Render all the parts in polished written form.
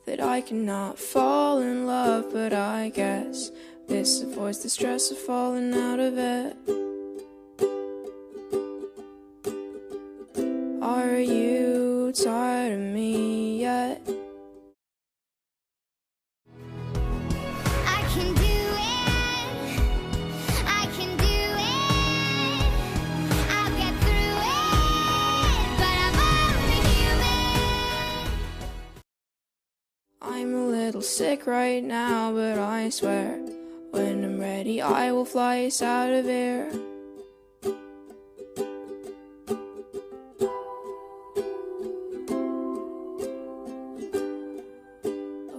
that I cannot fall in love, but I guess this avoids the stress of falling out of it. Are you tired of me yet? I can do it, I can do it, I'll get through it, but I'm only human. I'm a little sick right now, but I swear, when I'm ready I will fly us out of here.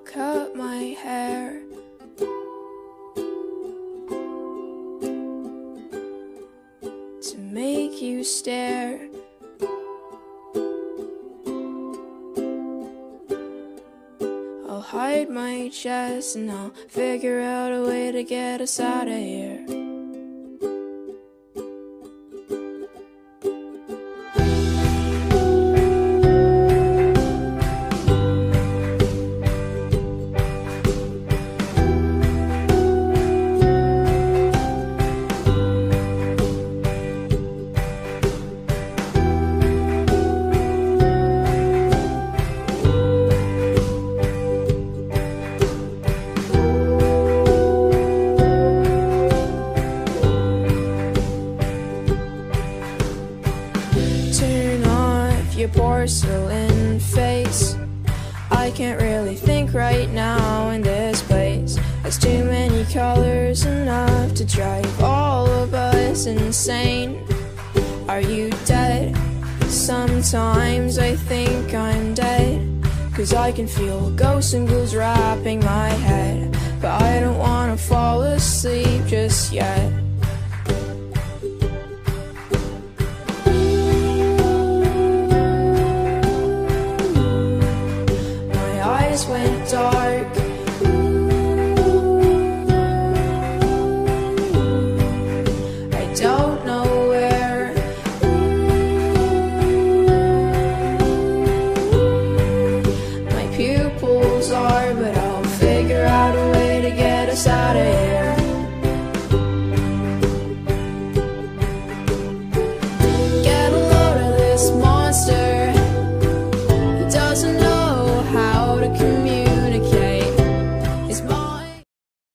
Cut my hair, to make you stare. I'll hide my chest and I'll figure out a way to get us out of here. Turn off your porcelain face. I can't really think right now in this place. There's too many colors, enough to drive all of us insane. Are you dead? Sometimes I think I'm dead, 'cause I can feel ghosts and ghouls wrapping my head. But I don't wanna fall asleep just yet. Went dark. I don't know where. My pupils are, but I'll figure out a way to get us out of here.